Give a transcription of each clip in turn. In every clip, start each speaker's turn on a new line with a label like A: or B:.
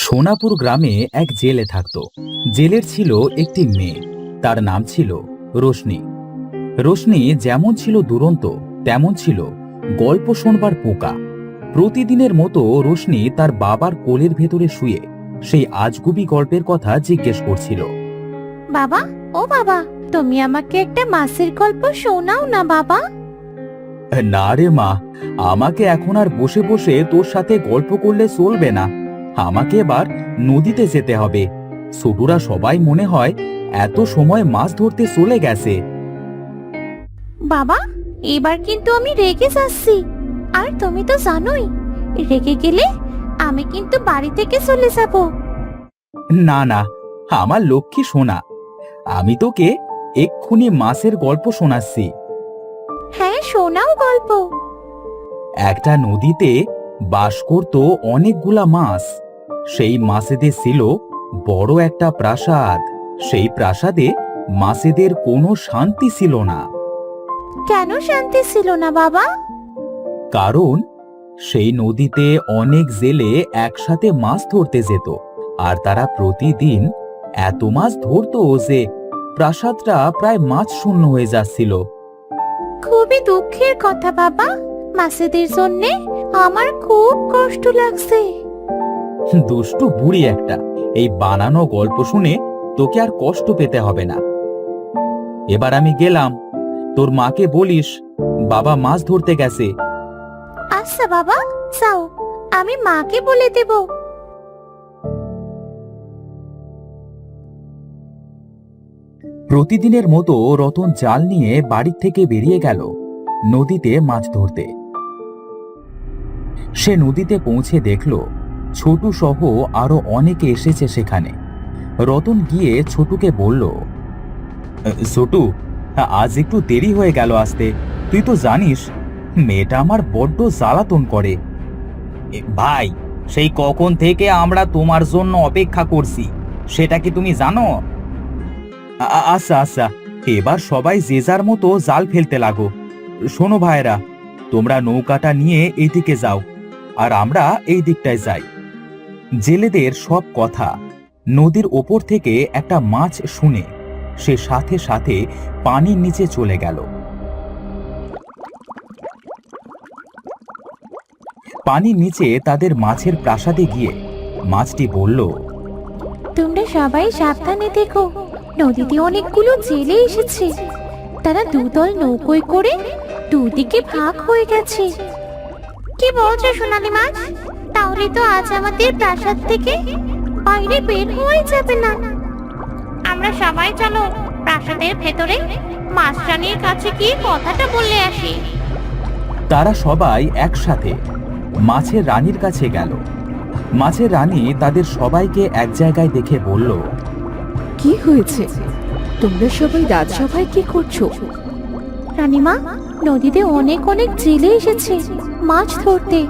A: সোনাপুর গ্রামে এক জেলে থাকত। জেলের ছিল একটি মেয়ে, তার নাম ছিল রোশনি। রোশনি যেমন ছিল দুরন্ত, তেমন ছিল গল্প শোনবার পোকা। প্রতিদিনের মতো রোশনি তার বাবার কোলের ভেতরে শুয়ে সেই আজগুবি গল্পের কথা জিজ্ঞেস করছিল।
B: বাবা, ও বাবা, তুমি আমাকে একটা মাছের গল্প শোনাও না বাবা।
A: না রে মা, আমাকে এখন আর বসে বসে তোর সাথে গল্প করলে চলবে না। আমাকে এবার নদীতে যেতে হবে। ছোটরা সবাই মনে হয় এত সময় মাছ ধরতে চলে গেছে।
B: বাবা, এবার কিন্তু আমি রেগে যাচ্ছি, আর তুমি তো জানোই রেগে গেলে আমি কিন্তু বাড়ি থেকে চলে যাব।
A: না না, আমার লক্ষ্মী সোনা, আমি তোকে এক্ষুনি মাছের গল্প শোনাচ্ছি।
B: হ্যাঁ, শোনাও গল্প।
A: একটা নদীতে বাস করত অনেকগুলা মাছ। সেই মাছেদের ছিল বড় একটা প্রাসাদ। সেই প্রাসাদে মাছেদের কোনো শান্তি ছিল না।
B: কেন শান্তি ছিল না বাবা?
A: কারণ সেই নদীতে অনেক জেলে একসাথে মাছ ধরতে যেত, আর তারা প্রতিদিন এত মাছ ধরতো যে প্রাসাদটা প্রায় মাছ শূন্য হয়ে যাচ্ছিল।
B: খুবই দুঃখের কথা বাবা, মাছেদের জন্য আমার খুব কষ্ট লাগছে।
A: দুষ্টু বুড়ি একটা, এই বানানো গল্প শুনে তোকে আর কষ্ট পেতে হবে না। এবার আমি গেলাম, তোর মাকে বলিস বাবা মাছ ধরতে গেছে।
B: আচ্ছা বাবা, যাও, আমি মাকে বলে দেব।
A: প্রতিদিনের মতো রতন জাল নিয়ে বাড়ি থেকে বেরিয়ে গেল নদীতে মাছ ধরতে। সে নদীতে পৌঁছে দেখল ছোটু সহ আরো অনেকে এসেছে সেখানে। রতন গিয়ে ছোটুকে বলল, ছোটু, আজ একটু দেরি হয়ে গেল আসতে। তুই তো জানিস মেয়েটা আমার বড্ড জ্বালাতন করে। ভাই, সেই কখন থেকে আমরা তোমার জন্য অপেক্ষা করছি, সেটা কি তুমি জানো? আচ্ছা আচ্ছা, এবার সবাই যে যার মতো জাল ফেলতে লাগো। শোনো ভাইরা, তোমরা নৌকাটা নিয়ে এইদিকে যাও, আর আমরা এই দিকটায় যাই। জেলেদের সব কথা নদীর ওপর থেকে একটা মাছ শুনে সে সাথে সাথে পানির নিচে চলে গেল। পানির নিচে তাদের মাছের প্রাসাদে গিয়ে মাছটি বলল,
B: তোমরা সবাই সাবধানে দেখো, নদীতে অনেকগুলো জেলে এসেছে। তারা দুদল নৌকোয় করে দুদিকে ভাগ হয়ে গেছে। কি বলছো সোনালি মাছ? তাহলে তো আজ আমাদের প্রাসাদ থেকে বাইরে বের হওয়াই যাবে না। আমরা সবাই চলো প্রাসাদের ভেতরে মাছরানীর কাছে গিয়ে কথাটা বলে আসি।
A: তারা সবাই একসাথে মাছের রানীর কাছে গেল। মাছের রানী তাদের সবাইকে এক জায়গায় দেখে বলল,
C: কি হয়েছে? তোমরা সবাই রাজসভায় কি করছো?
B: রানীমা, নদীতে অনেক অনেক জেলে এসেছে মাছ ধরতে।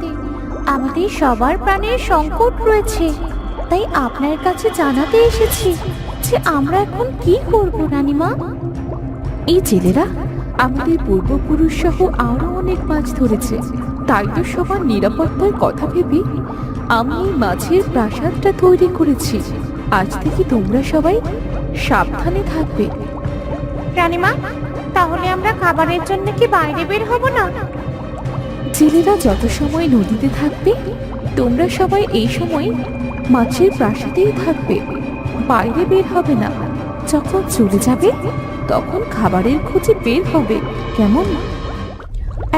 B: আমাদের সবার প্রাণের সংকট রয়েছে, তাই আপনার কাছে জানাতে এসেছি যে আমরা এখন কি করব রানীমা।
C: এই জেলেরা আমাদের পূর্বপুরুষ সহ আরো অনেক মাছ ধরেছে, তাই তো সবার নিরাপত্তার কথা ভেবে আমি এই মাছের প্রাসাদটা তৈরি করেছি। আজ থেকে তোমরা সবাই সাবধানে থাকবে।
B: রানীমা, তাহলে আমরা খাবারের জন্য কি বাইরে বের হব না?
C: জেলেরা যত সময় নদীতে থাকবে তোমরা সবাই এই সময় মাছের প্রাসাদেই থাকবে, বাইরে বের হবে না। যখন চলে যাবে তখন খাবারের খোঁজে বের হবে, কেমন?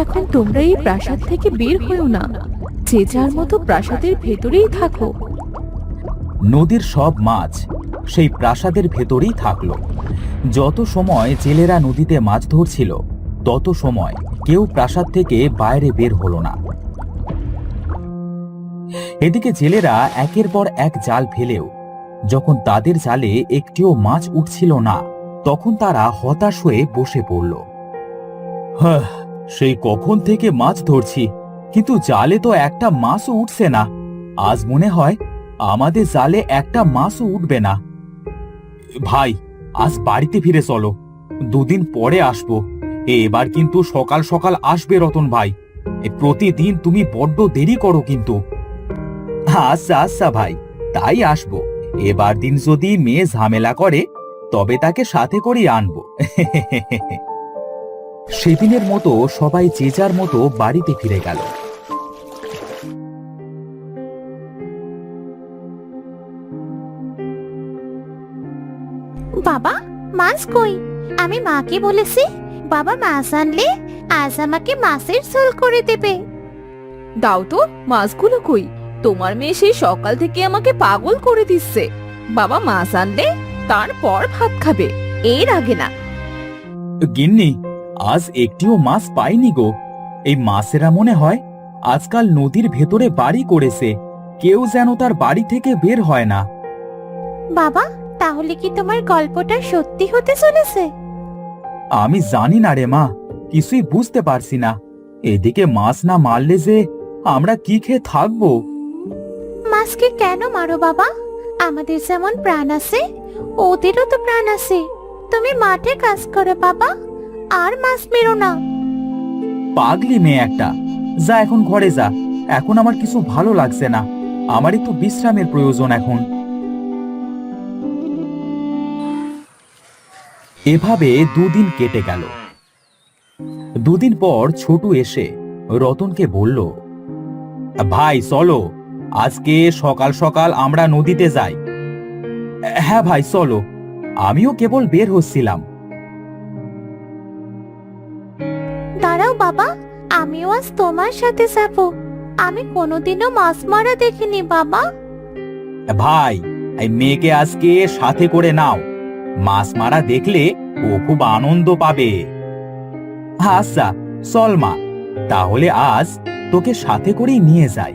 C: এখন তোমরা এই প্রাসাদ থেকে বের হয়েও না, যে যার মতো প্রাসাদের ভেতরেই থাকো।
A: নদীর সব মাছ সেই প্রাসাদের ভেতরেই থাকলো। যত সময় জেলেরা নদীতে মাছ ধরছিল তত সময় কেউ প্রাসাদ থেকে বাইরে বের হলো না। এদিকে জেলেরা একের পর এক জাল ফেলেও যখন তাদের জালে একটিও মাছ উঠছিল না, তখন তারা হতাশ হয়ে বসে পড়ল। সেই কখন থেকে মাছ ধরছি, কিন্তু জালে তো একটা মাছও উঠছে না। আজ মনে হয় আমাদের জালে একটা মাছও উঠবে না। ভাই, আজ বাড়িতে ফিরে চলো, দুদিন পরে আসবো। এবার কিন্তু সকাল সকাল আসবে রতন ভাই। প্রতিদিন তুমি বড্ড দেরি করো কিন্তু। আচ্ছা আচ্ছা ভাই, তাই আসবো। এবার দিন যদি মেয়ে ঝামেলা করে তবে তাকে সাথে করেই আনবো। সেদিনের মতো সবাই যে যার মতো বাড়িতে ফিরে গেল।
B: বাবা, মাছ কই? আমি মাকে বলেছি বাবা মাছ আনলে আজ আমাকে মাছের ঝোল করে দেবে।
C: দাও তো, মাছগুলো কই? তোমার মেয়ে সেই সকাল থেকে আমাকে পাগল করে দিচ্ছে। বাবা মাছ আনলে তারপর ভাত খাবে, এর আগে না।
A: গিন্নি, আজ একটিও মাছ পাইনি গো। এই মাছেরা মনে হয় আজকাল নদীর ভেতরে বাড়ি করেছে, কেউ যেন তার বাড়ি থেকে বের হয় না।
B: বাবা, তাহলে কি তোমার গল্পটা সত্যি হতে চলেছে?
A: আমি জানি না রে মা, কিছুই বুঝতে পারছি না। এদিকে মাছ না মারলে যে আমরা কি খেয়ে থাকবো?
B: মাছকে কেন মারো বাবা? আমাদের যেমন প্রাণ আছে ওদেরও তো প্রাণ আছে। তুমি মাঠে কাজ করো বাবা, আর মাছ মেরো না।
A: পাগলি মেয়ে একটা, যা এখন ঘরে যা। এখন আমার কিছু ভালো লাগছে না, আমার একটু বিশ্রামের প্রয়োজন এখন। এভাবে দুদিন কেটে গেল। দুদিন পর ছোটু এসে রতনকে বলল, ভাই চলো, আজকে সকাল সকাল আমরা নদীতে যাই। হ্যাঁ ভাই চলো, আমিও কেবল বের হচ্ছিলাম।
B: দাঁড়াও বাবা, আমিও আজ তোমার সাথে যাব। আমি কোনোদিনও মাছ মারা দেখিনি বাবা।
A: ভাই, এই মেয়েকে আজকে সাথে করে নাও, মাছ মারা দেখলে ও খুব আনন্দ পাবে। আচ্ছা চল মা, তাহলে আজ তোকে সাথে করেই নিয়ে যাই।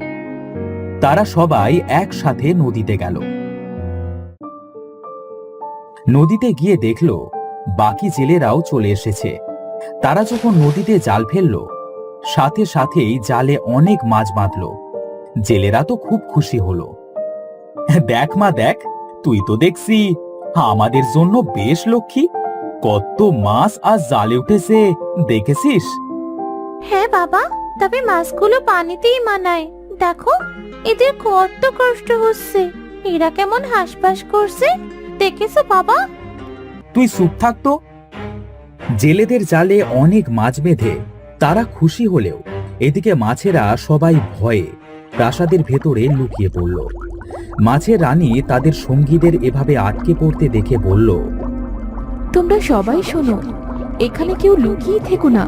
A: তারা সবাই একসাথে নদীতে গেল। নদীতে গিয়ে দেখলো বাকি জেলেরাও চলে এসেছে। তারা যখন নদীতে জাল ফেললো, সাথে সাথেই জালে অনেক মাছ বাঁধলো। জেলেরা তো খুব খুশি হলো। দেখ মা দেখ, তুই তো দেখছি আমাদের জন্য বেশ লক্ষ্মী। কত মাছ আজ জালে উঠেছে দেখেছিস?
B: হ্যাঁ বাবা, তবে মাছগুলো পানিতেই মানায়। দেখো, এদের কত কষ্ট হচ্ছে। এরা কেমন হাঁসফাঁস করছে, দেখেছো বাবা?
A: তুই চুপ থাকতো। জেলেদের জালে অনেক মাছ বেঁধে তারা খুশি হলেও এদিকে মাছেরা সবাই ভয়ে প্রাসাদের ভেতরে লুকিয়ে পড়ল। মাছের রানী তাদের সঙ্গীদের এভাবে আটকে পড়তে দেখে বলল,
C: তোমরা সবাই শোনো, এখানে কেউ লুকিয়ে থেকো না।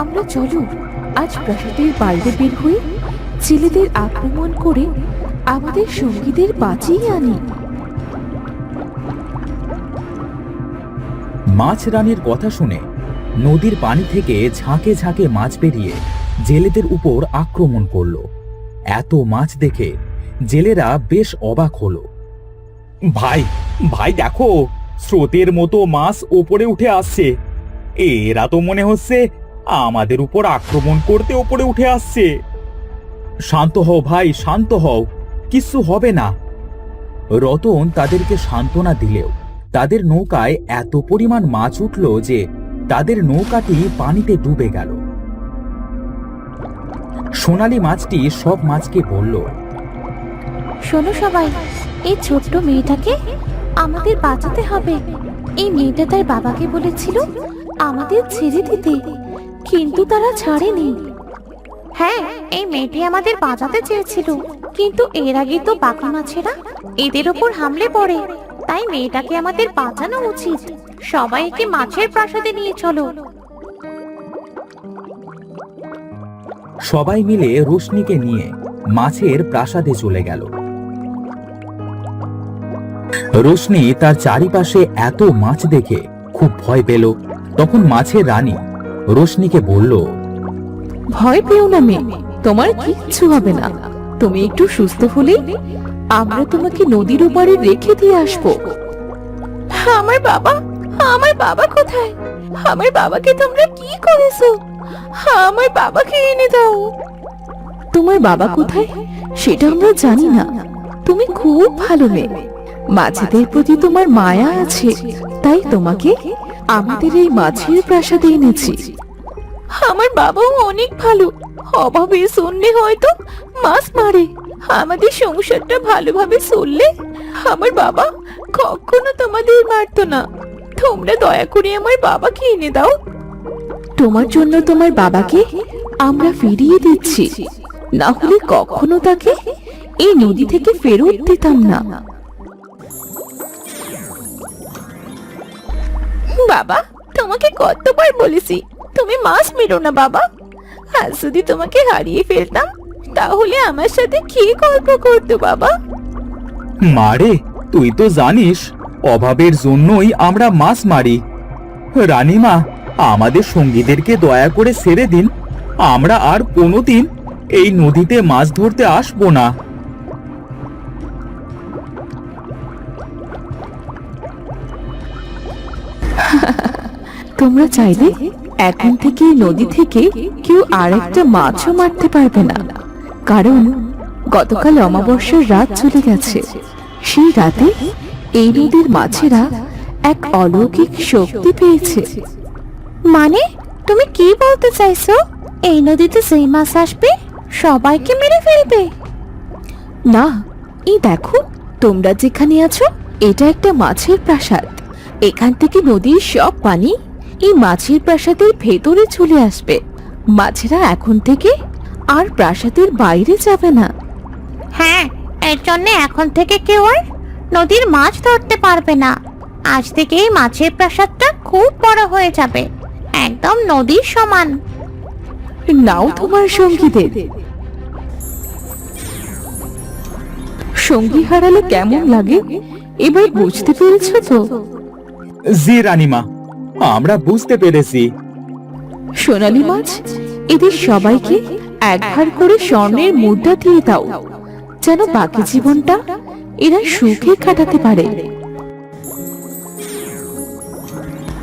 C: আমরা চলো আজ প্রাসাদের বাইরে বের হই, ছেলেদের আক্রমণ করে আমাদের সঙ্গীদের বাঁচিয়ে আনি।
A: মাছ রানীর কথা শুনে নদীর পানি থেকে ঝাঁকে ঝাঁকে মাছ বেরিয়ে জেলেদের উপর আক্রমণ করল। এত মাছ দেখে জেলেরা বেশ অবাক হলো। ভাই ভাই দেখো, স্রোতের মতো মাছ ওপরে উঠে আসছে। এরা তো মনে হচ্ছে আমাদের উপর আক্রমণ করতে ওপরে উঠে আসছে। শান্ত হও ভাই, শান্ত হও, কিছু হবে না। রতন তাদেরকে সান্ত্বনা দিলেও তাদের নৌকায় এত পরিমাণ মাছ উঠল যে তাদের নৌকাটি পানিতে ডুবে গেল। সোনালী মাছটি সব মাছকে বলল,
B: শোনো সবাই, এই ছোট্ট মেয়েটাকে আমাদের বাঁচাতে হবে। এই মেয়েটা তার বাবাকে বলেছিল আমাদের ছেড়ে দিতে, কিন্তু তারা ছাড়েনি। হ্যাঁ, এই মেয়েটি আমাদের বাঁচাতে চেয়েছিল, কিন্তু এর আগে তো বাকি মাছেরা এদের উপর হামলে পড়ে। তাই মেয়েটাকে আমাদের বাঁচানো উচিত। সবাই একে মাছের প্রাসাদে নিয়ে চলো।
A: সবাই মিলে রোশনিকে নিয়ে মাছের প্রাসাদে চলে গেল। রোশনি তার চারিপাশে এত মাছ দেখে খুব ভয় পেল। তখন মাছের রানী রোশনিকে বলল,
C: ভয় পেও না মেয়ে, তোমার কিচ্ছু হবে না। তুমি একটু সুস্থ হলে আমরা তোমাকে নদীর ওপারে রেখে দিয়ে আসবো।
B: আমার বাবা কোথায়? আমার বাবাকে তোমরা কি করেছো? আমার বাবাকে এনে দাও।
C: তোমার বাবা কোথায় সেটা আমরা জানি না। তুমি খুব ভালো মেয়ে, মাছেদের প্রতি তোমার মায়া আছে, তাই তোমাকে আমাদের এই মাছের প্রাসাদে এনেছি। আমার বাবাও অনেক ভালো, অভাবে শুনলে হয়তো মাছ মারে। আমাদের সংসারটা ভালোভাবে চললে আমার বাবা কখনো তোমাদের মারতো না। তোমরা দয়া করে আমার বাবাকে এনে দাও। তোমার জন্য তোমার বাবাকে আমরা ফিরিয়ে দিচ্ছি, না হলে কখনো তাকে এই নদী থেকে ফেরত দিতাম না। বাবা, তোমাকে কতবার বলেছি তুমি মাছ মেরো না বাবা। আজ যদি তোমাকে হারিয়ে ফেলতাম তাহলে আমার সাথে কি গল্প করতো বাবা?
A: মারে, তুই তো জানিস অভাবের জন্যই আমরা মাছ মারি। রানীমা, আমাদের সঙ্গীদেরকে দয়া করে ছেড়ে দিন। আমরা আর কোনোদিন এই নদীতে মাছ ধরতে আসবো না।
C: তোমরা চাইলে এখন থেকে এই নদী থেকে কেউ আর একটা মাছও মারতে পারবে না, কারণ গতকাল অমাবস্যার রাত চলে গেছে। সেই রাতে এই নদীর মাছেরা এক অলৌকিক শক্তি পেয়েছে।
B: মানে তুমি কি বলতে চাইছো? এই নদীতে যেই মাছ আসবে সবাইকে মেরে ফেলবে?
C: না, এই দেখো, তোমরা যেখানে আছো এটা একটা মাছের প্রাসাদ। এখান থেকে নদীর সব পানি এই মাছের প্রাসাদের ভেতরে চলে আসবে। মাছেরা এখন থেকে আর প্রাসাদের বাইরে যাবে না।
B: হ্যাঁ, এর জন্য এখন থেকে কেউ আর নদীর মাছ ধরতে পারবে না। আজ থেকে এই মাছের প্রাসাদটা খুব বড় হয়ে যাবে, একদম নদীর সমান।
C: নাও তোমার সঙ্গীদের। সঙ্গী হারালে কেমন লাগে এবার বুঝতে পেরেছো তো?
A: জি রানীমা, আমরা বুঝতে পেরেছি।
C: সোনালী মাছ, এদের সবাইকে একবার করে স্বর্ণের মুদ্রা দিয়ে দাও, যেন বাকি জীবনটা এরা সুখে কাটাতে পারে।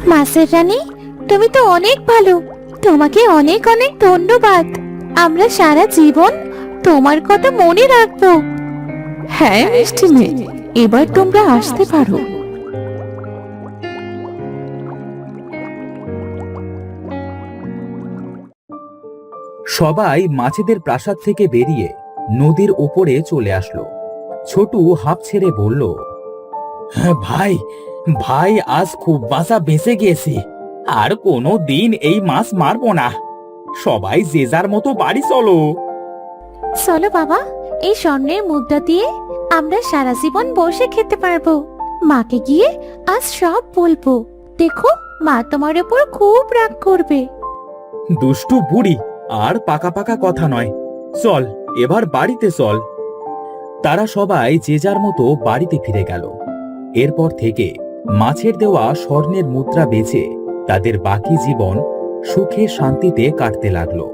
B: মাছের রানী, তুমি তো অনেক ভালো, তোমাকে অনেক অনেক ধন্যবাদ। আমরা সারা জীবন তোমার কথা মনে রাখবো।
C: হ্যাঁ মিষ্টি মেয়ে, এবার তোমরা আসতে পারো।
A: সবাই মাছেদের প্রাসাদ থেকে বেরিয়ে নদীর ওপরে চলে আসলো। ছোটু হাঁপ ছেড়ে বলল, ভাই ভাই, আজ খুব বাঁচা বেঁচে গিয়েছি। আর কোনো দিন এই মাছ মারবো না। সবাই যে যার মতো বাড়ি চলো।
B: চলো বাবা, এই স্বর্ণের মুদ্রা দিয়ে আমরা সারা জীবন বসে খেতে পারবো। মাকে গিয়ে আজ সব বলবো। দেখো, মা তোমার উপর খুব রাগ করবে।
A: দুষ্টু বুড়ি, আর পাকা পাকা কথা নয়, চল এবার বাড়িতে চল। তারা সবাই যে যার মতো বাড়িতে ফিরে গেল। এরপর থেকে মাছের দেওয়া স্বর্ণের মুদ্রা বেচে তাদের বাকি জীবন সুখে শান্তিতে কাটতে লাগলো।